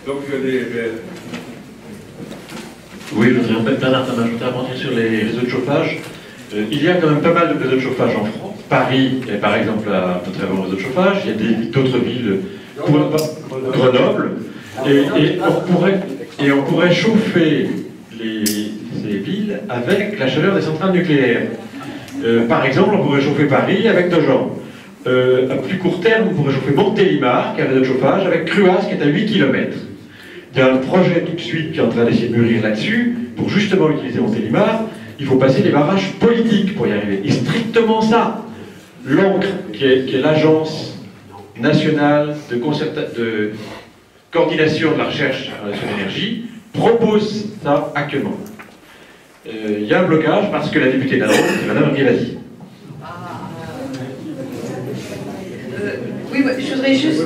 Donc, oui, je voudrais peut-être ajouter à mentir sur les réseaux de chauffage. Il y a quand même pas mal de réseaux de chauffage en France. Paris est par exemple un très bon réseau de chauffage. Il y a d'autres villes, Grenoble, et on pourrait chauffer ces villes avec la chaleur des centrales nucléaires. Par exemple, on pourrait chauffer Paris avec Nogent. À plus court terme, on pourrait chauffer Montélimar, qui a un réseau de chauffage, avec Cruas, qui est à 8 km. Il y a un projet tout de suite qui est en train d'essayer de mûrir là-dessus. Pour justement utiliser Montélimar, il faut passer des barrages politiques pour y arriver. Et strictement ça. L'ANCRE, qui est l'agence nationale de coordination de la recherche sur l'énergie, propose ça actuellement. Il y a un blocage parce que la députée de la Drôme, c'est Madame Guévasi. Oui, je voudrais juste...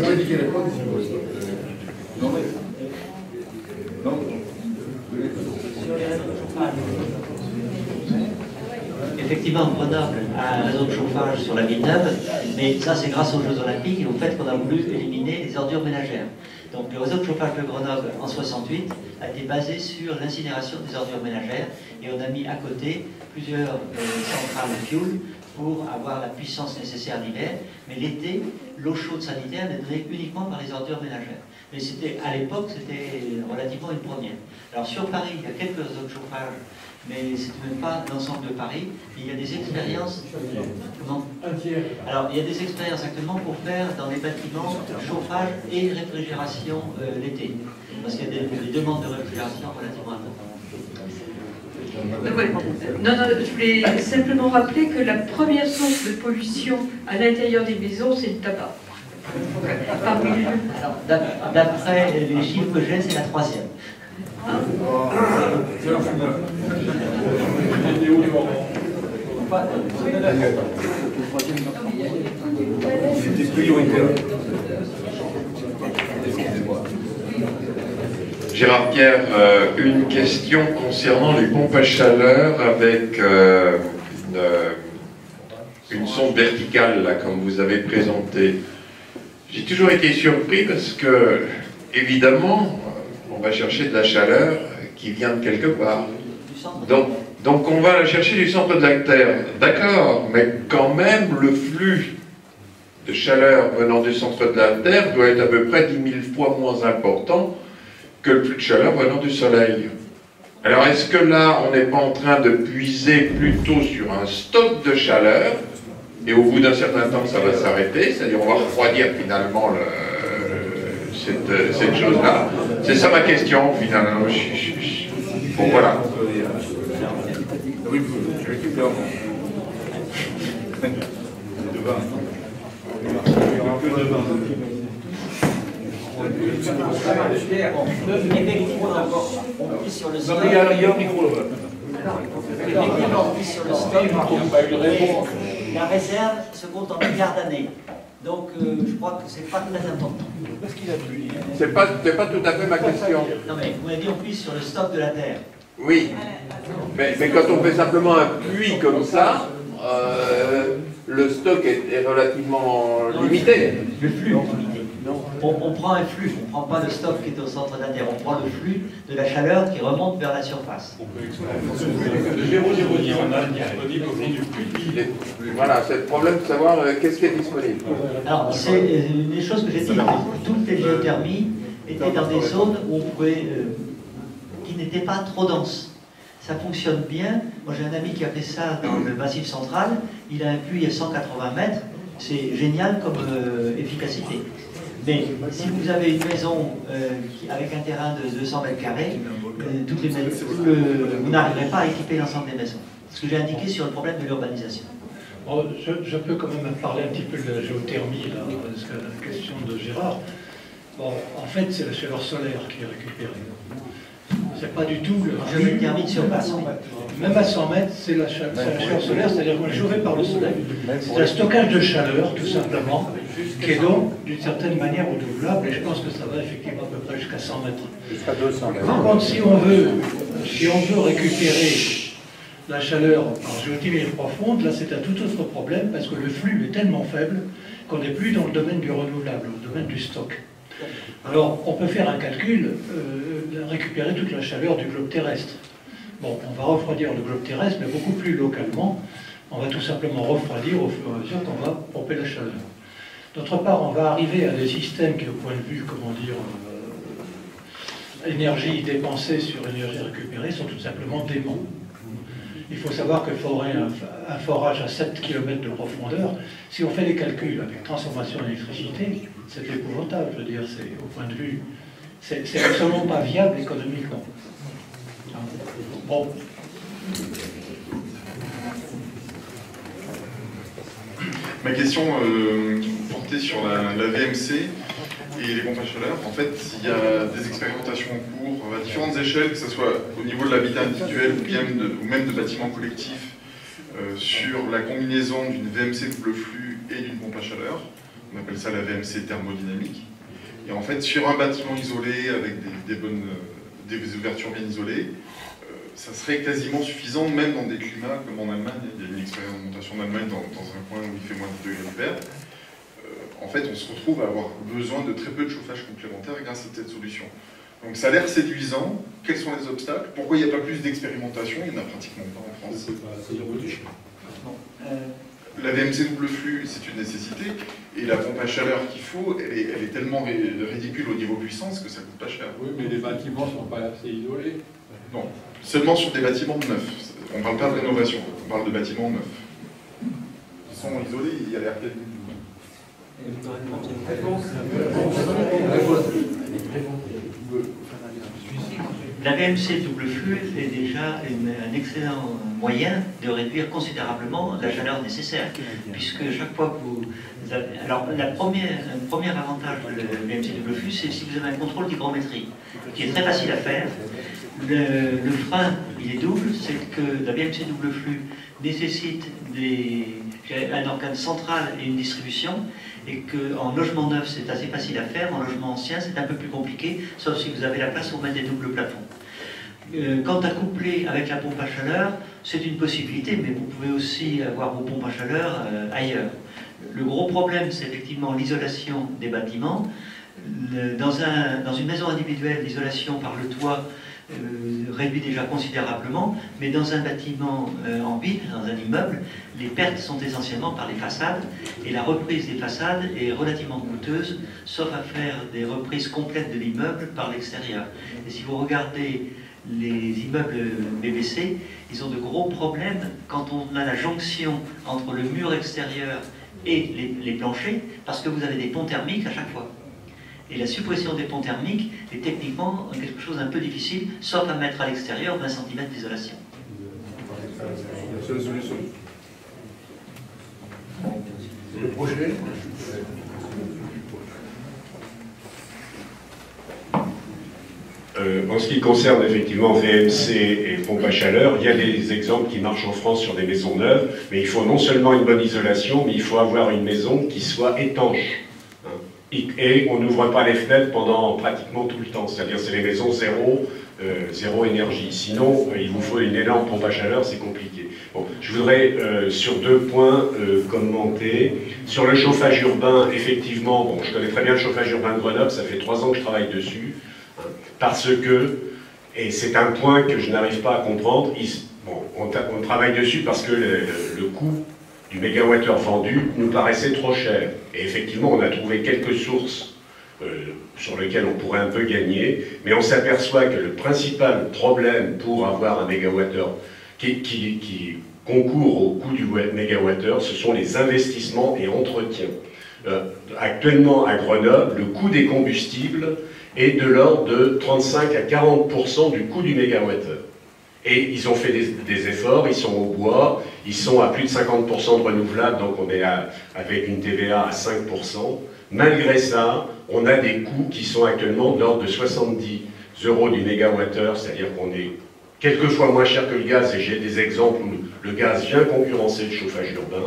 Effectivement, Grenoble a un réseau de chauffage sur la Villeneuve, mais ça c'est grâce aux Jeux Olympiques et au fait qu'on a voulu éliminer les ordures ménagères. Donc le réseau de chauffage de Grenoble en 68 a été basé sur l'incinération des ordures ménagères et on a mis à côté plusieurs centrales de fuel pour avoir la puissance nécessaire l'hiver, mais l'été, l'eau chaude sanitaire n'est donnée uniquement par les ordures ménagères. Mais à l'époque, c'était relativement une première. Alors sur Paris, il y a quelques réseaux de chauffage, mais c'est même pas l'ensemble de Paris. Il y a des expériences. Comment ? Alors, il y a des expériences actuellement pour faire dans les bâtiments chauffage et réfrigération l'été. Parce qu'il y a des demandes de réfrigération relativement importantes. Non, je voulais simplement rappeler que la première source de pollution à l'intérieur des maisons, c'est le tabac. Alors, d'après les chiffres que j'ai, c'est la troisième. c'était prioritaire. Gérard Pierre, une question concernant les pompes à chaleur avec une sonde verticale, là, comme vous avez présenté. J'ai toujours été surpris parce que, évidemment, on va chercher de la chaleur qui vient de quelque part. Donc on va la chercher du centre de la Terre. D'accord, mais quand même, le flux de chaleur venant du centre de la Terre doit être à peu près 10 000 fois moins important que le flux de chaleur venant du Soleil. Alors est-ce que là, on n'est pas en train de puiser plutôt sur un stock de chaleur, et au bout d'un certain temps, ça va s'arrêter, c'est-à-dire on va refroidir finalement cette chose-là? C'est ça ma question, finalement. Bon, voilà. Oui, je récupère. Effectivement, on pisse sur le stock. Il y a un micro là-bas. Effectivement, on pisse sur le stock. La réserve se compte en milliards d'années. Donc, je crois que c'est pas très important. C'est pas tout à fait ma question. Non, mais vous m'avez dit on pisse sur le stock de la Terre. Oui, mais quand on fait simplement un puits comme ça, le stock est relativement limité. Le flux est limité. On prend un flux, on ne prend pas le stock qui est au centre de la Terre, on prend le flux de la chaleur qui remonte vers la surface. Le 0,0 en a disponible au fond du puits. Voilà, c'est le problème de savoir qu'est-ce qui est disponible. Alors, c'est une des choses que j'ai dit, toutes les géothermies étaient dans des zones où on pouvait, qui n'étaient pas trop denses. Ça fonctionne bien. Moi, j'ai un ami qui a fait ça dans le Massif central. Il a un puits à 180 mètres. C'est génial comme efficacité. Mais si vous avez une maison avec un terrain de 200 mètres carrés, vous n'arriverez pas à équiper l'ensemble des maisons. Ce que j'ai indiqué sur le problème de l'urbanisation. Bon, je peux quand même parler un petit peu de la géothermie, là, parce que la question de Gérard. Bon, en fait, c'est la chaleur solaire qui est récupérée. C'est pas du tout le flux. Sur place, oui. Même à 100 mètres, c'est la chaleur solaire, c'est-à-dire qu'on est chauffé par le soleil. C'est un stockage de chaleur, tout simplement, qui est donc d'une certaine manière renouvelable, et je pense que ça va effectivement à peu près jusqu'à 100 mètres. Jusqu'à 200 mètres. Par contre, si on veut récupérer la chaleur en géothermie profonde, là c'est un tout autre problème, parce que le flux est tellement faible qu'on n'est plus dans le domaine du renouvelable, le domaine du stock. Alors, on peut faire un calcul, récupérer toute la chaleur du globe terrestre. Bon, on va refroidir le globe terrestre, mais beaucoup plus localement. On va tout simplement refroidir au fur et à mesure qu'on va pomper la chaleur. D'autre part, on va arriver à des systèmes qui, au point de vue, comment dire, énergie dépensée sur énergie récupérée, sont tout simplement déments. Il faut savoir que forer un forage à 7 km de profondeur, si on fait les calculs avec transformation d'électricité, c'est épouvantable. Je veux dire, c'est au point de vue, c'est absolument pas viable économiquement. Bon. Ma question portait sur la VMC et les pompes à chaleur. En fait, il y a des expérimentations en cours à différentes échelles, que ce soit au niveau de l'habitat individuel ou même de bâtiments collectifs, sur la combinaison d'une VMC double flux et d'une pompe à chaleur. On appelle ça la VMC thermodynamique. Et en fait, sur un bâtiment isolé avec des ouvertures bien isolées, ça serait quasiment suffisant, même dans des climats comme en Allemagne. Il y a une expérimentation en Allemagne dans un coin où il fait moins de 10 degrés l'hiver. En fait, on se retrouve à avoir besoin de très peu de chauffage complémentaire grâce à cette solution. Donc ça a l'air séduisant. Quels sont les obstacles? Pourquoi il n'y a pas plus d'expérimentation? Il n'y en a pratiquement pas en France. La VMC double flux, c'est une nécessité. Et la pompe à chaleur qu'il faut, elle est tellement ridicule au niveau puissance que ça coûte pas cher. Oui, mais les bâtiments ne sont pas assez isolés. Non, seulement sur des bâtiments neufs. On ne parle pas de rénovation, on parle de bâtiments neufs. Ils sont isolés, il y a l'air quasi. La VMC double flux est déjà un excellent moyen de réduire considérablement la chaleur nécessaire, puisque chaque fois que vous avez... Alors, un premier avantage de la VMC double flux, c'est si vous avez un contrôle d'hygrométrie, qui est très facile à faire. Le frein, il est double, c'est que la VMC double flux nécessite un organe central et une distribution, et qu'en logement neuf, c'est assez facile à faire, en logement ancien, c'est un peu plus compliqué, sauf si vous avez la place pour mettre des doubles plafonds. Quant à coupler avec la pompe à chaleur, c'est une possibilité, mais vous pouvez aussi avoir vos pompes à chaleur ailleurs. Le gros problème, c'est effectivement l'isolation des bâtiments. Dans une maison individuelle, l'isolation par le toit réduit déjà considérablement, mais dans un bâtiment en ville, dans un immeuble, les pertes sont essentiellement par les façades, et la reprise des façades est relativement coûteuse, sauf à faire des reprises complètes de l'immeuble par l'extérieur. Et si vous regardez les immeubles BBC, ils ont de gros problèmes quand on a la jonction entre le mur extérieur et les planchers, parce que vous avez des ponts thermiques à chaque fois. Et la suppression des ponts thermiques est techniquement quelque chose d'un peu difficile, sauf à mettre à l'extérieur 20 cm d'isolation. C'est la solution. Le projet. En ce qui concerne effectivement VMC et pompe à chaleur, il y a des exemples qui marchent en France sur des maisons neuves, mais il faut non seulement une bonne isolation, mais il faut avoir une maison qui soit étanche. Et on n'ouvre pas les fenêtres pendant pratiquement tout le temps, c'est-à-dire c'est les maisons zéro énergie. Sinon, il vous faut une énorme pompe à chaleur, c'est compliqué. Bon, je voudrais sur deux points commenter. Sur le chauffage urbain, effectivement, bon, je connais très bien le chauffage urbain de Grenoble, ça fait 3 ans que je travaille dessus, hein, parce que, et c'est un point que je n'arrive pas à comprendre, on travaille dessus parce que le coût du mégawattheure vendu nous paraissait trop cher. Et effectivement, on a trouvé quelques sources sur lesquelles on pourrait un peu gagner, mais on s'aperçoit que le principal problème pour avoir un mégawattheure qui concourt au coût du mégawattheure, ce sont les investissements et entretiens. Actuellement, à Grenoble, le coût des combustibles est de l'ordre de 35 à 40% du coût du mégawattheure. Et ils ont fait des efforts, ils sont au bois, ils sont à plus de 50% de renouvelables, donc on est avec une TVA à 5%. Malgré ça, on a des coûts qui sont actuellement de l'ordre de 70 € du mégawattheure, c'est-à-dire qu'on est quelques fois moins cher que le gaz, et j'ai des exemples où le gaz vient concurrencer le chauffage urbain,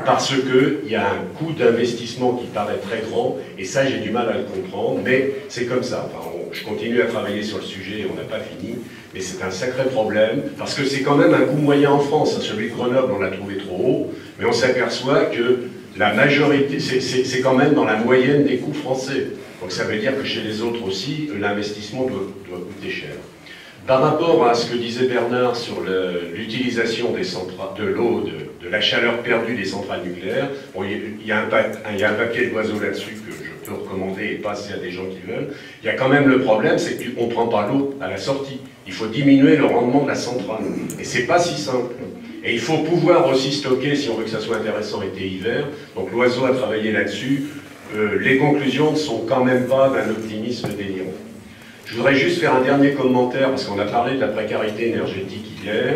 parce qu'il y a un coût d'investissement qui paraît très grand, et ça j'ai du mal à le comprendre, mais c'est comme ça. Enfin, je continue à travailler sur le sujet, et on n'a pas fini, mais c'est un sacré problème, parce que c'est quand même un coût moyen en France. Celui de Grenoble, on l'a trouvé trop haut, mais on s'aperçoit que la majorité, c'est quand même dans la moyenne des coûts français. Donc ça veut dire que chez les autres aussi, l'investissement doit coûter cher. Par rapport à ce que disait Bernard sur l'utilisation de l'eau, de la chaleur perdue des centrales nucléaires, bon, il y a un papier de l'oiseau là-dessus que je peux recommander et passer à des gens qui veulent. Il y a quand même le problème, c'est qu'on ne prend pas l'eau à la sortie. Il faut diminuer le rendement de la centrale. Et c'est pas si simple. Et il faut pouvoir aussi stocker, si on veut que ça soit intéressant, été-hiver. Donc l'oiseau a travaillé là-dessus. Les conclusions ne sont quand même pas d'un optimisme délirant. Je voudrais juste faire un dernier commentaire, parce qu'on a parlé de la précarité énergétique hier.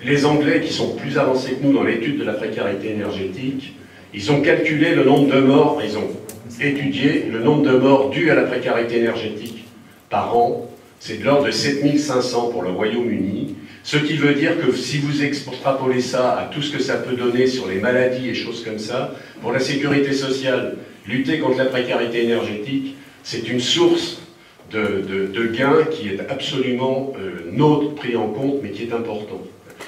Les Anglais, qui sont plus avancés que nous dans l'étude de la précarité énergétique, ils ont calculé le nombre de morts, ils ont étudié le nombre de morts dus à la précarité énergétique par an. C'est de l'ordre de 7500 pour le Royaume-Uni, ce qui veut dire que si vous extrapolez ça à tout ce que ça peut donner sur les maladies et choses comme ça, pour la sécurité sociale, lutter contre la précarité énergétique, c'est une source de gains qui est absolument non pris en compte, mais qui est important.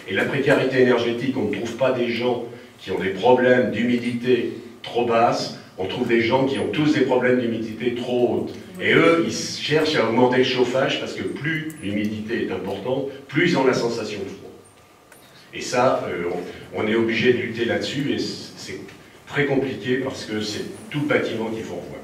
Et la précarité énergétique, on ne trouve pas des gens qui ont des problèmes d'humidité trop basse, on trouve des gens qui ont tous des problèmes d'humidité trop haute. Et eux, ils cherchent à augmenter le chauffage parce que plus l'humidité est importante, plus ils ont la sensation de froid. Et ça, on est obligé de lutter là-dessus et c'est très compliqué parce que c'est tout le bâtiment qu'il faut revoir.